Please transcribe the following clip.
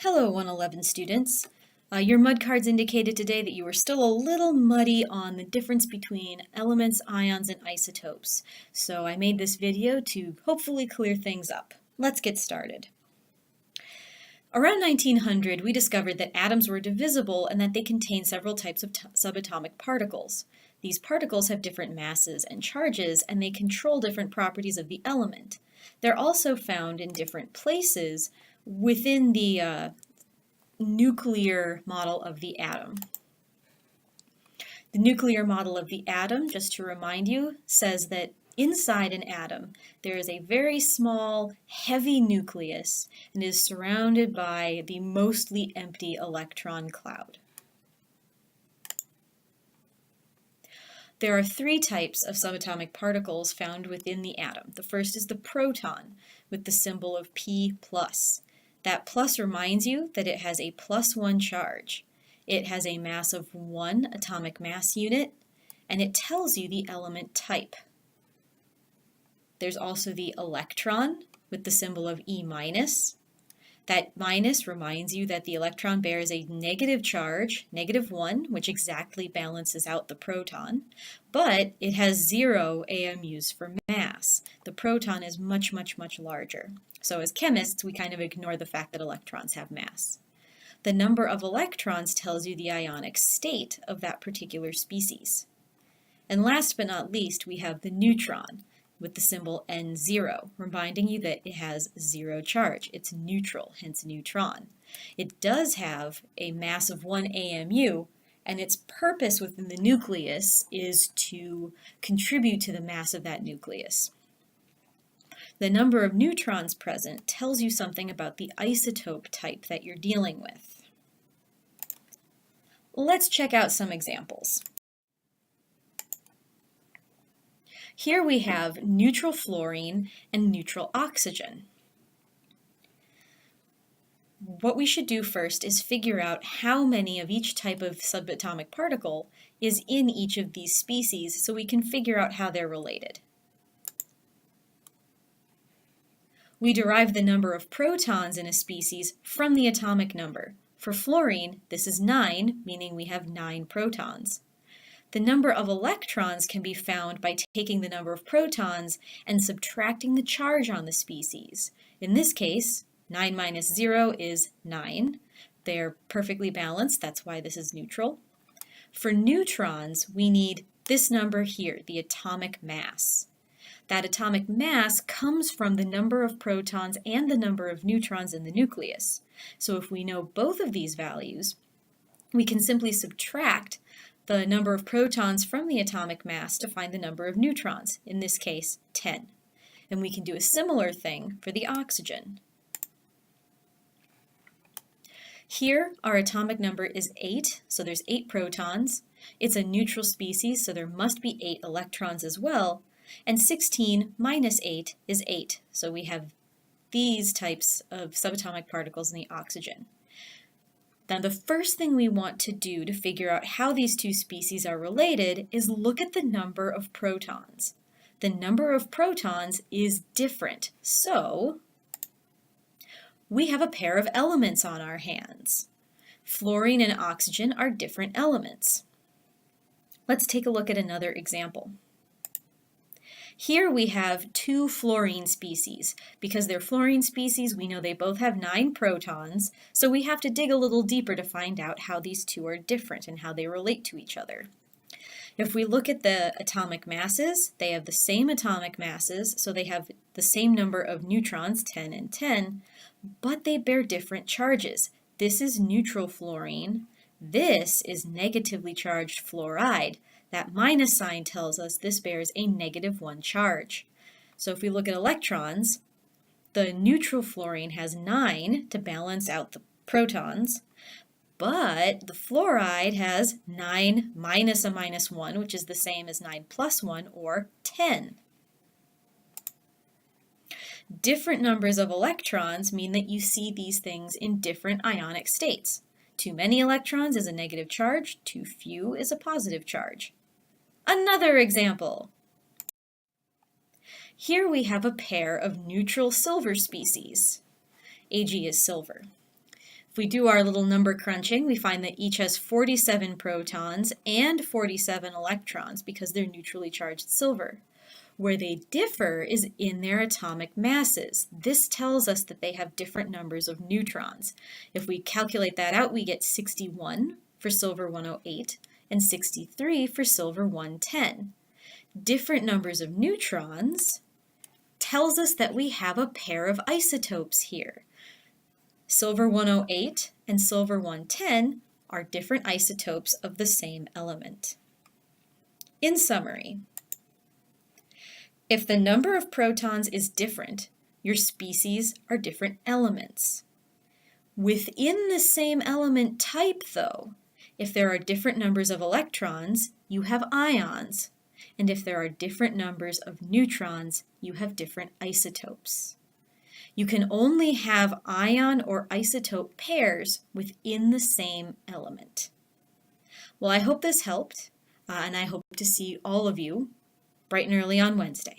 Hello 111 students. Your mud cards indicated today that you were still a little muddy on the difference between elements, ions, and isotopes. So I made this video to hopefully clear things up. Let's get started. Around 1900, we discovered that atoms were divisible and that they contain several types of subatomic particles. These particles have different masses and charges, and they control different properties of the element. They're also found in different places within the nuclear model of the atom. The nuclear model of the atom, just to remind you, says that inside an atom there is a very small, heavy nucleus and is surrounded by the mostly empty electron cloud. There are three types of subatomic particles found within the atom. The first is the proton, with the symbol of P+. That plus reminds you that it has a +1 charge. It has a mass of 1 atomic mass unit, and it tells you the element type. There's also the electron, with the symbol of E-. That minus reminds you that the electron bears a negative charge, -1, which exactly balances out the proton, but it has 0 AMUs for mass. The proton is much, much, much larger. So as chemists, we kind of ignore the fact that electrons have mass. The number of electrons tells you the ionic state of that particular species. And last but not least, we have the neutron, with the symbol N0, reminding you that it has 0 charge. It's neutral, hence neutron. It does have a mass of 1 AMU, and its purpose within the nucleus is to contribute to the mass of that nucleus. The number of neutrons present tells you something about the isotope type that you're dealing with. Let's check out some examples. Here we have neutral fluorine and neutral oxygen. What we should do first is figure out how many of each type of subatomic particle is in each of these species so we can figure out how they're related. We derive the number of protons in a species from the atomic number. For fluorine, this is 9, meaning we have 9 protons. The number of electrons can be found by taking the number of protons and subtracting the charge on the species. In this case, 9 minus 0 is 9. They're perfectly balanced, that's why this is neutral. For neutrons, we need this number here, the atomic mass. That atomic mass comes from the number of protons and the number of neutrons in the nucleus. So if we know both of these values, we can simply subtract the number of protons from the atomic mass to find the number of neutrons, in this case 10. And we can do a similar thing for the oxygen. Here our atomic number is 8, so there's 8 protons. It's a neutral species, so there must be 8 electrons as well. And 16 minus 8 is 8, so we have these types of subatomic particles in the oxygen. Now the first thing we want to do to figure out how these two species are related is look at the number of protons. The number of protons is different, so we have a pair of elements on our hands. Fluorine and oxygen are different elements. Let's take a look at another example. Here we have 2 fluorine species. Because they're fluorine species, we know they both have 9 protons, so we have to dig a little deeper to find out how these two are different and how they relate to each other. If we look at the atomic masses, they have the same atomic masses, so they have the same number of neutrons, 10 and 10, but they bear different charges. This is neutral fluorine. This is negatively charged fluoride. That minus sign tells us this bears a -1 charge. So if we look at electrons, the neutral fluorine has 9 to balance out the protons, but the fluoride has 9 minus a -1, which is the same as 9 plus 1, or 10. Different numbers of electrons mean that you see these things in different ionic states. Too many electrons is a negative charge, too few is a positive charge. Another example. Here we have a pair of neutral silver species. Ag is silver. If we do our little number crunching, we find that each has 47 protons and 47 electrons because they're neutrally charged silver. Where they differ is in their atomic masses. This tells us that they have different numbers of neutrons. If we calculate that out, we get 61 for silver 108 and 63 for silver 110. Different numbers of neutrons tells us that we have a pair of isotopes here. Silver 108 and silver 110 are different isotopes of the same element. In summary, if the number of protons is different, your species are different elements. Within the same element type, though, if there are different numbers of electrons, you have ions. And if there are different numbers of neutrons, you have different isotopes. You can only have ion or isotope pairs within the same element. Well, I hope this helped, and I hope to see all of you bright and early on Wednesday.